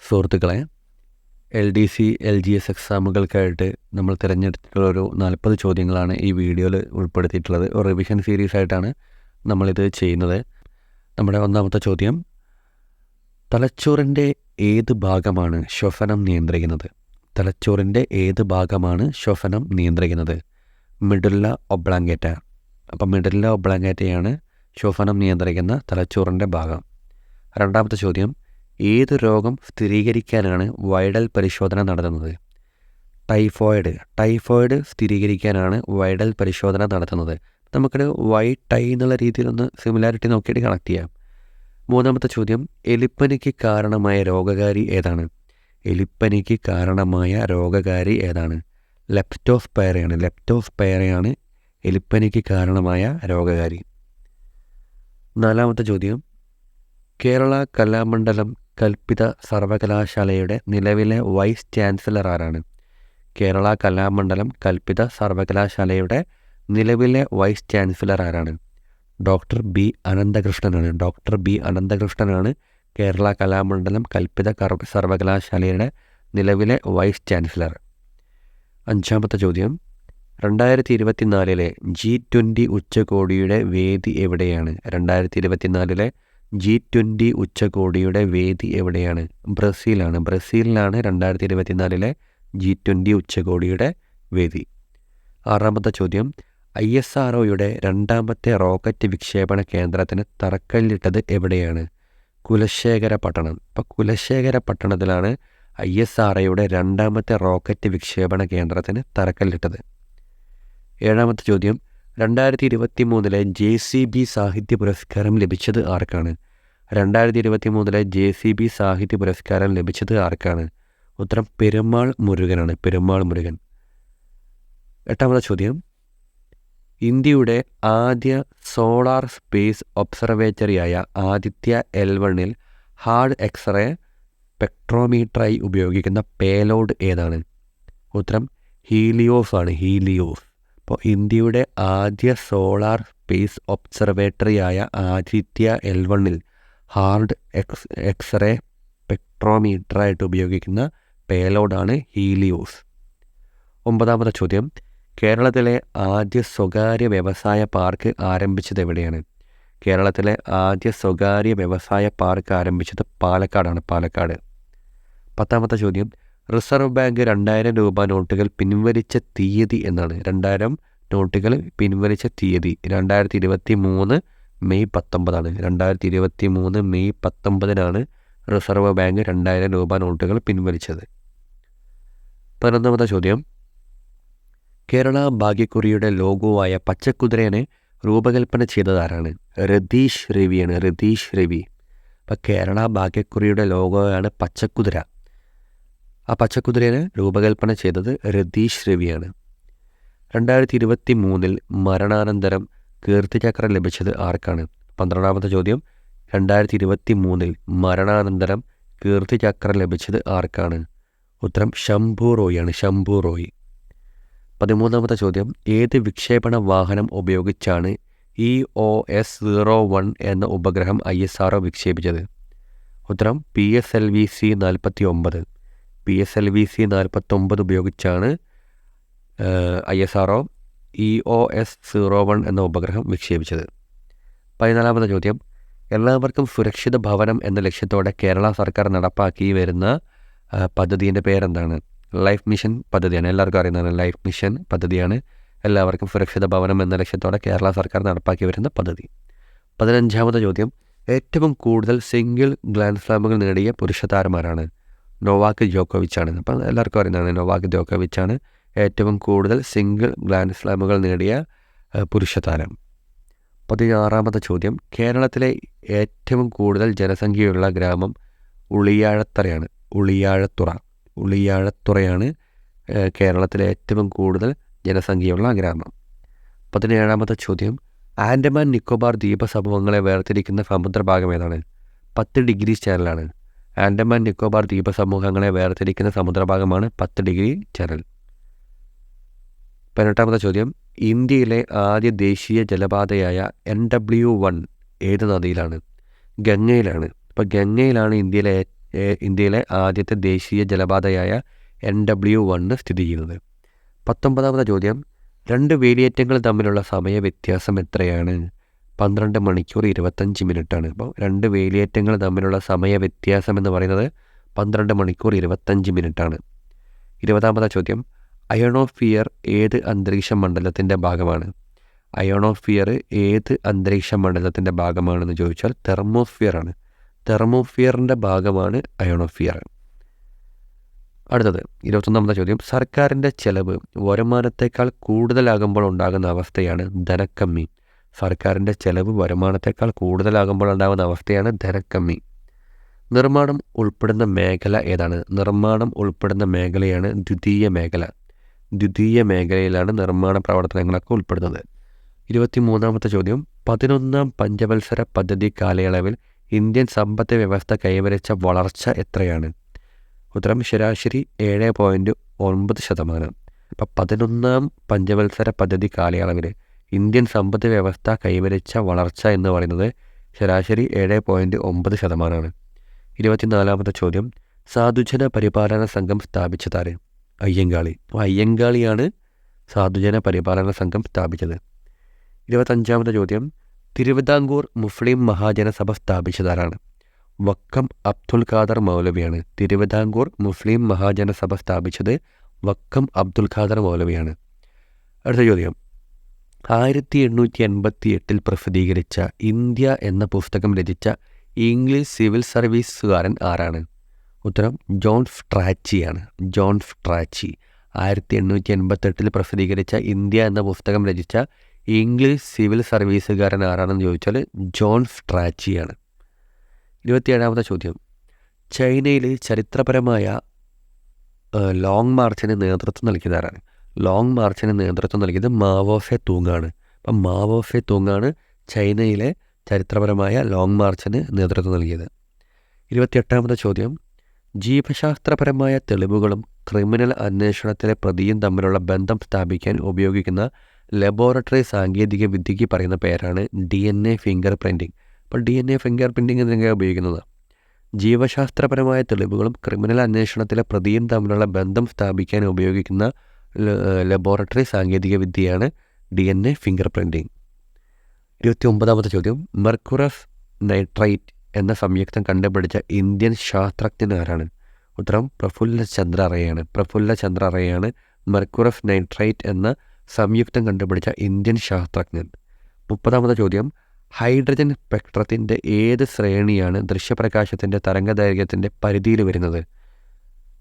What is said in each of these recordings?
സുഹൃത്തുക്കളെ, LDC, LGS എക്സാമുകൾക്കായിട്ട് നമ്മൾ തിരഞ്ഞെടുത്തിട്ടുള്ള ഒരു 40 ചോദ്യങ്ങളാണ് ഈ വീഡിയോയിൽ ഉൾപ്പെടുത്തിയിട്ടുള്ളത്. ഒരു റിവിഷൻ സീരീസ് ആയിട്ടാണ് നമ്മളിത് ചെയ്യുന്നത്. നമ്മുടെ ഒന്നാമത്തെ ചോദ്യം, തലച്ചോറിൻ്റെ ഏത് ഭാഗമാണ് ശ്വസനം നിയന്ത്രിക്കുന്നത്? തലച്ചോറിൻ്റെ ഏത് ഭാഗമാണ് ശ്വസനം നിയന്ത്രിക്കുന്നത്? മിഡുല്ല ഒബ്ലാങ്കേറ്റ. അപ്പം മിഡുല്ല ഒബ്ലാങ്കേറ്റയാണ് ശ്വസനം നിയന്ത്രിക്കുന്ന തലച്ചോറിൻ്റെ ഭാഗം. രണ്ടാമത്തെ ചോദ്യം, ഏത് രോഗം സ്ഥിരീകരിക്കാനാണ് വൈഡൽ പരിശോധന നടത്തുന്നത്? ടൈഫോയിഡ് സ്ഥിരീകരിക്കാനാണ് വൈഡൽ പരിശോധന നടത്തുന്നത്. നമുക്കൊരു ടൈ എന്നുള്ള രീതിയിലൊന്ന് സിമിലാരിറ്റി നോക്കിയിട്ട് കണക്ട് ചെയ്യാം. മൂന്നാമത്തെ ചോദ്യം, എലിപ്പനിക്ക് കാരണമായ രോഗകാരി ഏതാണ്? എലിപ്പനിക്ക് കാരണമായ രോഗകാരി ഏതാണ്? ലെപ്റ്റോസ്പൈറയാണ് എലിപ്പനിക്ക് കാരണമായ രോഗകാരി. നാലാമത്തെ ചോദ്യം, കേരള കലാമണ്ഡലം കൽപ്പിത സർവകലാശാലയുടെ നിലവിലെ വൈസ് ചാൻസലർ ആരാണ്? കേരള കലാമണ്ഡലം കൽപ്പിത സർവകലാശാലയുടെ നിലവിലെ വൈസ് ചാൻസലർ ആരാണ്? ഡോക്ടർ ബി അനന്തകൃഷ്ണനാണ് കേരള കലാമണ്ഡലം കൽപ്പിത സർവകലാശാലയുടെ നിലവിലെ വൈസ് ചാൻസലർ. അഞ്ചാമത്തെ ചോദ്യം, 2024 G20 ഉച്ചകോടിയുടെ വേദി എവിടെയാണ്? 2024 G20 ഉച്ചകോടിയുടെ വേദി എവിടെയാണ്? ബ്രസീലാണ് 2024 G20 ഉച്ചകോടിയുടെ വേദി. ആറാമത്തെ ചോദ്യം, ISROയുടെ രണ്ടാമത്തെ റോക്കറ്റ് വിക്ഷേപണ കേന്ദ്രത്തിന് തറക്കല്ലിട്ടത് എവിടെയാണ്? കുലശേഖരപട്ടണം. അപ്പോൾ കുലശേഖരപട്ടണത്തിലാണ് ISROയുടെ രണ്ടാമത്തെ റോക്കറ്റ് വിക്ഷേപണ കേന്ദ്രത്തിന് തറക്കല്ലിട്ടത്. ഏഴാമത്തെ ചോദ്യം, 2023 JCB സാഹിത്യ പുരസ്കാരം ലഭിച്ചത് ആർക്കാണ്? 2023 JCB സാഹിത്യ പുരസ്കാരം ലഭിച്ചത് ആർക്കാണ്? ഉത്തരം പെരുമാൾ മുരുകൻ. എട്ടാമത്തെ ചോദ്യം, ഇന്ത്യയുടെ ആദ്യ സോളാർ സ്പേസ് ഒബ്സർവേറ്ററിയായ ആദിത്യ L1 ഹാർഡ് എക്സ്റേ സ്പെക്ട്രോമീറ്ററായി ഉപയോഗിക്കുന്ന പേലോഡ് ഏതാണ്? ഉത്തരം ഹീലിയോസ്. അപ്പോൾ ഇന്ത്യയുടെ ആദ്യ സോളാർ സ്പേസ് ഒബ്സർവേറ്ററിയായ ആദിത്യ L1 ഹാർഡ് എക്സ്റേ സ്പെക്ട്രോമീറ്ററായിട്ട് ഉപയോഗിക്കുന്ന പേലോഡാണ് ഹീലിയോസ്. ഒമ്പതാമത്തെ ചോദ്യം, കേരളത്തിലെ ആദ്യ സ്വകാര്യ വ്യവസായ പാർക്ക് ആരംഭിച്ചത് എവിടെയാണ്? കേരളത്തിലെ ആദ്യ സ്വകാര്യ വ്യവസായ പാർക്ക് ആരംഭിച്ചത് പാലക്കാട്. പത്താമത്തെ ചോദ്യം, റിസർവ് ബാങ്ക് 2000 രൂപ നോട്ടുകൾ പിൻവലിച്ച തീയതി എന്നാണ്? 2000 നോട്ടുകൾ പിൻവലിച്ച തീയതി 2023 മെയ് 19. 2023 മെയ് 19 റിസർവ് ബാങ്ക് 2000 രൂപ നോട്ടുകൾ പിൻവലിച്ചത്. 11ാമത്തെ ചോദ്യം, കേരള ഭാഗ്യക്കുറിയുടെ ലോഗോവായ പച്ചക്കുതിരനെ രൂപകൽപ്പന ചെയ്തത് ആരാണ്? രതീഷ് രവി. അപ്പം കേരള ഭാഗ്യക്കുറിയുടെ ലോഗോയാണ് പച്ചക്കുതിര. ആ പച്ചക്കുതിരനെ രൂപകൽപ്പന ചെയ്തത് രതീഷ് രവിയാണ്. 2023 മരണാനന്തരം കീർത്തിചക്രം ലഭിച്ചത് ആർക്കാണ്? 12ാമത്തെ ചോദ്യം, 2023 മരണാനന്തരം കീർത്തിചക്രം ലഭിച്ചത് ആർക്കാണ്? ഉത്തരം ശംഭു റോയ്. 13ാമത്തെ ചോദ്യം, ഏത് വിക്ഷേപണ വാഹനം ഉപയോഗിച്ചാണ് EOS-01 എന്ന ഉപഗ്രഹം ISRO വിക്ഷേപിച്ചത്? ഉത്തരം PSLV-C-49. PSLV-C-49 ഉപയോഗിച്ചാണ് ISRO EOS-01 എന്ന ഉപഗ്രഹം വിക്ഷേപിച്ചത്. 14ാമത്തെ ചോദ്യം, എല്ലാവർക്കും സുരക്ഷിത ഭവനം എന്ന ലക്ഷ്യത്തോടെ കേരള സർക്കാർ നടപ്പാക്കി വരുന്ന പദ്ധതിൻ്റെ പേരെന്താണ്? ലൈഫ് മിഷൻ പദ്ധതിയാണ്. എല്ലാവർക്കും അറിയുന്നതാണ്. ലൈഫ് മിഷൻ പദ്ധതിയാണ് എല്ലാവർക്കും സുരക്ഷിത ഭവനം എന്ന ലക്ഷ്യത്തോടെ കേരള സർക്കാർ നടപ്പാക്കി വരുന്ന പദ്ധതി. 15ാമത്തെ ചോദ്യം, ഏറ്റവും കൂടുതൽ സിംഗിൾ ഗ്രാൻഡ് സ്ലാമുകൾ നേടിയ പുരുഷ താരമാരാണ്? നൊവാക് ജോക്കോവിച്ചാണ്. അപ്പം എല്ലാവർക്കും അറിയുന്നതാണ്. നൊവാക് ജോക്കോവിച്ചാണ് ഏറ്റവും കൂടുതൽ സിംഗിൾ ഗ്രാൻഡ് സ്ലാമുകൾ നേടിയ പുരുഷ താരം. 16ാമത്തെ ചോദ്യം, കേരളത്തിലെ ഏറ്റവും കൂടുതൽ ജനസംഖ്യയുള്ള ഗ്രാമം ഉളിയാഴത്തുറയാണ് കേരളത്തിലെ ഏറ്റവും കൂടുതൽ ജനസംഖ്യയുള്ള ഗ്രാമം. 17ാമത്തെ ചോദ്യം, ആൻഡമാൻ നിക്കോബാർ ദ്വീപസമൂഹങ്ങളെ വേർതിരിക്കുന്ന സമുദ്രഭാഗം ഏതാണ്? 10 ഡിഗ്രി ചാനലാണ്. ആൻഡമാൻ നിക്കോബാർ ദ്വീപസമൂഹങ്ങളെ വേർതിരിക്കുന്ന സമുദ്രഭാഗമാണ് 10 ഡിഗ്രി ചാനൽ. 18ാമത്തെ ചോദ്യം, ഇന്ത്യയിലെ ആദ്യ ദേശീയ ജലപാതയായ NW1 ഏത് നദിയിലാണ്? ഗംഗയിലാണ്. അപ്പോൾ ഗംഗയിലാണ് ഇന്ത്യയിലെ ഇന്ത്യയിലെ ആദ്യത്തെ ദേശീയ ജലപാതയായ NW1 സ്ഥിതി ചെയ്യുന്നത്? 19ാമത്തെ ചോദ്യം, 2 വേലിയേറ്റങ്ങൾ തമ്മിലുള്ള സമയ വ്യത്യാസം എത്രയാണ്? 12 മണിക്കൂർ 25 മിനിറ്റാണ്. അപ്പോൾ 2 വേലിയേറ്റങ്ങൾ തമ്മിലുള്ള സമയ വ്യത്യാസം എന്ന് പറയുന്നത് 12 മണിക്കൂർ 25 മിനിറ്റാണ്. 20ാമത്തെ ചോദ്യം, അയോണോസ്ഫിയർ ഏത് അന്തരീക്ഷ മണ്ഡലത്തിൻ്റെ ഭാഗമാണ്? അയോണോസ്ഫിയർ ഏത് അന്തരീക്ഷ മണ്ഡലത്തിൻ്റെ ഭാഗമാണെന്ന് ചോദിച്ചാൽ തെർമോസ്ഫിയർ ആണ്. തെർമോസ്ഫിയറിൻ്റെ ഭാഗമാണ് അയോണോസ്ഫിയർ. അടുത്തത് 21ാമത്തെ ചോദ്യം, സർക്കാരിൻ്റെ ചെലവ് വരുമാനത്തേക്കാൾ കൂടുതലാകുമ്പോൾ ഉണ്ടാകുന്ന അവസ്ഥയാണ് ധനക്കമ്മി. സർക്കാരിൻ്റെ ചെലവ് വരുമാനത്തേക്കാൾ കൂടുതലാകുമ്പോൾ ഉണ്ടാകുന്ന അവസ്ഥയാണ് ധനക്കമ്മി. നിർമ്മാണം ഉൾപ്പെടുന്ന മേഖല ഏതാണ്? നിർമ്മാണം ഉൾപ്പെടുന്ന മേഖലയാണ് ദ്വിതീയ മേഖല. ദ്വിതീയ മേഖലയിലാണ് നിർമ്മാണ പ്രവർത്തനങ്ങളൊക്കെ ഉൾപ്പെടുന്നത്. 23ാമത്തെ ചോദ്യം, 11ാം പഞ്ചവത്സര പദ്ധതി കാലയളവിൽ ഇന്ത്യൻ സമ്പദ് വ്യവസ്ഥ കൈവരിച്ച വളർച്ച എത്രയാണ്? ഉത്തരം ശരാശരി 7.9%. അപ്പം 11ാം പഞ്ചവത്സര പദ്ധതി കാലയളവിൽ ഇന്ത്യൻ സമ്പദ് വ്യവസ്ഥ കൈവരിച്ച വളർച്ച എന്ന് പറയുന്നത് ശരാശരി 7.9%. 24ാമത്തെ ചോദ്യം, സാധുജന പരിപാലന സംഘം സ്ഥാപിച്ചതാര്? അയ്യങ്കാളി. അപ്പോൾ അയ്യങ്കാളിയാണ് സാധുജന പരിപാലന സംഘം സ്ഥാപിച്ചത്. 25ാമത്തെ ചോദ്യം, തിരുവിതാംകൂർ മുസ്ലിം മഹാജനസഭ സ്ഥാപിച്ചതാരാണ്? വക്കം അബ്ദുൽ ഖാദർ മൗലവിയാണ്. തിരുവിതാംകൂർ മുസ്ലിം മഹാജനസഭ സ്ഥാപിച്ചത് വക്കം അബ്ദുൽ ഖാദർ മൗലവിയാണ്. അടുത്ത ചോദ്യം, 1888 പ്രസിദ്ധീകരിച്ച ഇന്ത്യ എന്ന പുസ്തകം രചിച്ച ഇംഗ്ലീഷ് സിവിൽ സർവീസുകാരൻ ആരാണ്? ഉത്തരം ജോൺ സ്ട്രാച്ചിയാണ്. ജോൺ സ്ട്രാച്ചി 1888 പ്രസിദ്ധീകരിച്ച ഇന്ത്യ എന്ന പുസ്തകം രചിച്ച ഇംഗ്ലീഷ് സിവിൽ സർവീസുകാരൻ ആരാണെന്ന് ചോദിച്ചാൽ ജോൺ സ്ട്രാച്ചിയാണ്. 27ാമത്തെ ചോദ്യം, ചൈനയിൽ ചരിത്രപരമായ ലോങ് മാർച്ചിന് നേതൃത്വം നൽകിയതാരാണ്? ലോങ് മാർച്ചിന് നേതൃത്വം നൽകിയത് മാവോ സെ തൂങ്ങാണ്. അപ്പം മാവോ സെ തൂങ്ങാണ് ചൈനയിലെ ചരിത്രപരമായ ലോങ് മാർച്ചിന് നേതൃത്വം നൽകിയത്. 28ാമത്തെ ചോദ്യം, ജീവശാസ്ത്രപരമായ തെളിവുകളും ക്രിമിനൽ അന്വേഷണത്തിലെ പ്രതിയും തമ്മിലുള്ള ബന്ധം സ്ഥാപിക്കാൻ ഉപയോഗിക്കുന്ന ലബോറട്ടറി സാങ്കേതിക വിദ്യയ്ക്ക് പറയുന്ന പേരാണ് DNA ഫിംഗർ പ്രിൻറ്റിംഗ്. അപ്പോൾ DNA ഫിംഗർ പ്രിൻറ്റിംഗ് എന്നൊക്കെ ഉപയോഗിക്കുന്നത് ജീവശാസ്ത്രപരമായ തെളിവുകളും ക്രിമിനൽ അന്വേഷണത്തിലെ പ്രതിയും തമ്മിലുള്ള ബന്ധം സ്ഥാപിക്കാൻ ഉപയോഗിക്കുന്ന ലബോറട്ടറി സാങ്കേതിക വിദ്യയാണ് DNA ഫിംഗർ പ്രിൻറ്റിംഗ്. 29ാമത്തെ ചോദ്യം, മെർക്കുറസ് നൈട്രൈറ്റ് എന്ന സംയുക്തം കണ്ടുപിടിച്ച ഇന്ത്യൻ ശാസ്ത്രജ്ഞൻ ആരാണ്? ഉത്തരം പ്രഫുല്ല ചന്ദ്ര റേയാണ്. പ്രഫുല്ല ചന്ദ്ര റേയാണ് മെർക്കുറസ് നൈട്രൈറ്റ് എന്ന സംയുക്തം കണ്ടുപിടിച്ച ഇന്ത്യൻ ശാസ്ത്രജ്ഞൻ. 30ാമത്തെ ചോദ്യം, ഹൈഡ്രജൻ സ്പെക്ട്രത്തിൻ്റെ ഏത് ശ്രേണിയാണ് ദൃശ്യപ്രകാശത്തിൻ്റെ തരംഗദൈർഘ്യത്തിൻ്റെ പരിധിയിൽ വരുന്നത്?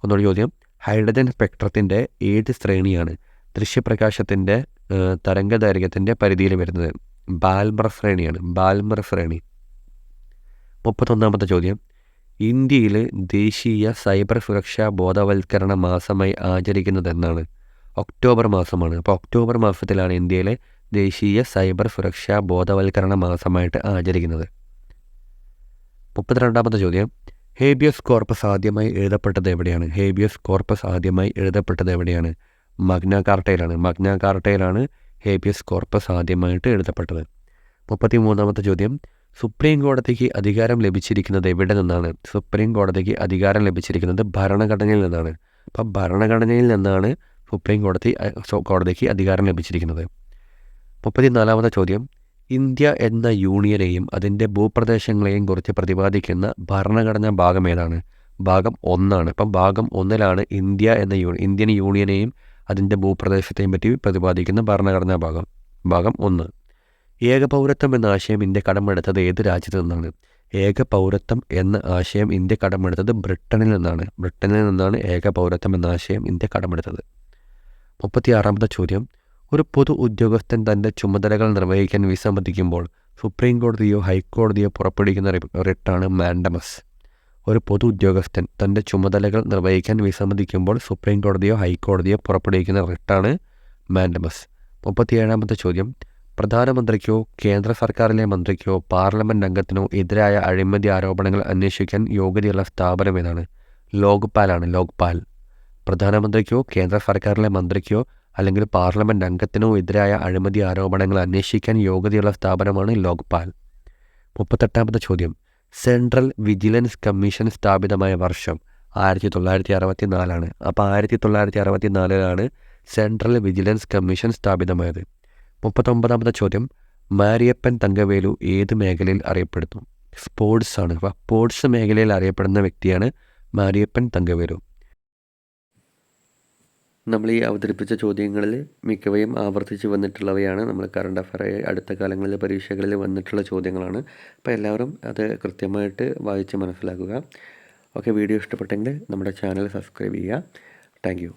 ഒന്നുകൂടി ചോദ്യം, ഹൈഡ്രജൻ സ്പെക്ട്രത്തിൻ്റെ ഏത് ശ്രേണിയാണ് ദൃശ്യപ്രകാശത്തിൻ്റെ തരംഗദൈർഘ്യത്തിൻ്റെ പരിധിയിൽ വരുന്നത്? ബാൽമർ ശ്രേണിയാണ്. ബാൽമർ ശ്രേണി. 31ാമത്തെ ചോദ്യം, ഇന്ത്യയിൽ ദേശീയ സൈബർ സുരക്ഷാ ബോധവൽക്കരണ മാസമായി ആചരിക്കുന്നത് എന്നാണ്? ഒക്ടോബർ മാസമാണ്. അപ്പോൾ ഒക്ടോബർ മാസത്തിലാണ് ഇന്ത്യയിലെ ദേശീയ സൈബർ സുരക്ഷാ ബോധവൽക്കരണ മാസമായിട്ട് ആചരിക്കുന്നത്. 32ാമത്തെ ചോദ്യം, ഹേബിയസ് കോർപ്പസ് ആദ്യമായി എഴുതപ്പെട്ടത് എവിടെയാണ്? ഹേബിയസ് കോർപ്പസ് ആദ്യമായി എഴുതപ്പെട്ടത് എവിടെയാണ്? മഗ്ന കാർട്ടയിലാണ്. മഗ്ന കാർട്ടയിലാണ് ഹേബിയസ് കോർപ്പസ് ആദ്യമായിട്ട് എഴുതപ്പെട്ടത്. 33ാമത്തെ ചോദ്യം, സുപ്രീം കോടതിക്ക് അധികാരം ലഭിച്ചിരിക്കുന്നത് എവിടെ നിന്നാണ്? സുപ്രീം കോടതിക്ക് അധികാരം ലഭിച്ചിരിക്കുന്നത് ഭരണഘടനയിൽ നിന്നാണ്. അപ്പം ഭരണഘടനയിൽ നിന്നാണ് സുപ്രീം കോടതിക്ക് അധികാരം ലഭിച്ചിരിക്കുന്നത്. 34ാമത്തെ ചോദ്യം, ഇന്ത്യ എന്ന യൂണിയനെയും അതിൻ്റെ ഭൂപ്രദേശങ്ങളെയും കുറിച്ച് പ്രതിപാദിക്കുന്ന ഭരണഘടനാ ഭാഗം ഏതാണ്? ഭാഗം 1 അപ്പം ഭാഗം 1 ഇന്ത്യ എന്ന ഇന്ത്യൻ യൂണിയനെയും അതിൻ്റെ ഭൂപ്രദേശത്തെയും പറ്റി പ്രതിപാദിക്കുന്ന ഭരണഘടനാ ഭാഗം 1. ഏകപൗരത്വം എന്ന ആശയം ഇന്ത്യ കടമെടുത്തത് ഏത് രാജ്യത്തു നിന്നാണ്? ഏകപൗരത്വം എന്ന ആശയം ഇന്ത്യ കടമെടുത്തത് ബ്രിട്ടനിൽ നിന്നാണ്. ബ്രിട്ടനിൽ നിന്നാണ് ഏകപൗരത്വം എന്ന ആശയം ഇന്ത്യ കടമെടുത്തത്. 36ാമത്തെ ചോദ്യം, ഒരു പൊതു ഉദ്യോഗസ്ഥൻ തൻ്റെ ചുമതലകൾ നിർവഹിക്കാൻ വിസമ്മതിക്കുമ്പോൾ സുപ്രീം കോടതിയോ ഹൈക്കോടതിയോ പുറപ്പെടുവിക്കുന്ന റിട്ടാണ് മാൻഡമസ്. ഒരു പൊതു ഉദ്യോഗസ്ഥൻ തൻ്റെ ചുമതലകൾ നിർവഹിക്കാൻ വിസമ്മതിക്കുമ്പോൾ സുപ്രീം കോടതിയോ ഹൈക്കോടതിയോ പുറപ്പെടുവിക്കുന്ന റിട്ടാണ് മാൻഡമസ്. 37ാമത്തെ ചോദ്യം, പ്രധാനമന്ത്രിക്കോ കേന്ദ്ര സർക്കാരിലെ മന്ത്രിക്കോ പാർലമെൻറ്റ് അംഗത്തിനോ എതിരായ അഴിമതി ആരോപണങ്ങൾ അന്വേഷിക്കാൻ യോഗ്യതയുള്ള സ്ഥാപനം ഏതാണ്? ലോക്പാലാണ്. ലോക്പാൽ. പ്രധാനമന്ത്രിക്കോ കേന്ദ്ര സർക്കാരിലെ മന്ത്രിക്കോ അല്ലെങ്കിൽ പാർലമെൻറ്റ് അംഗത്തിനോ എതിരായ അഴിമതി ആരോപണങ്ങൾ അന്വേഷിക്കാൻ യോഗ്യതയുള്ള സ്ഥാപനമാണ് ലോക്പാൽ. 38ാമത്തെ ചോദ്യം, സെൻട്രൽ വിജിലൻസ് കമ്മീഷൻ സ്ഥാപിതമായ വർഷം 1964. അപ്പോൾ 1964 സെൻട്രൽ വിജിലൻസ് കമ്മീഷൻ സ്ഥാപിതമായത്. 39ാമത്തെ ചോദ്യം, മാരിയപ്പൻ തങ്കവേലു ഏത് മേഖലയിൽ അറിയപ്പെടുന്നു? സ്പോർട്സ് ആണ്. അപ്പോൾ സ്പോർട്സ് മേഖലയിൽ അറിയപ്പെടുന്ന വ്യക്തിയാണ് മാരിയപ്പൻ തങ്കവേലു. നമ്മൾ ഈ അവതരിപ്പിച്ച ചോദ്യങ്ങളിൽ മിക്കവയും ആവർത്തിച്ച് വന്നിട്ടുള്ളവയാണ്. നമ്മൾ കറണ്ട് അഫയർ അടുത്ത കാലങ്ങളിൽ പരീക്ഷകളിൽ വന്നിട്ടുള്ള ചോദ്യങ്ങളാണ്. അപ്പോൾ എല്ലാവരും അത് കൃത്യമായിട്ട് വായിച്ച് മനസ്സിലാക്കുക. ഓക്കെ, വീഡിയോ ഇഷ്ടപ്പെട്ടെങ്കിൽ നമ്മുടെ ചാനൽ സബ്സ്ക്രൈബ് ചെയ്യുക. Thank you.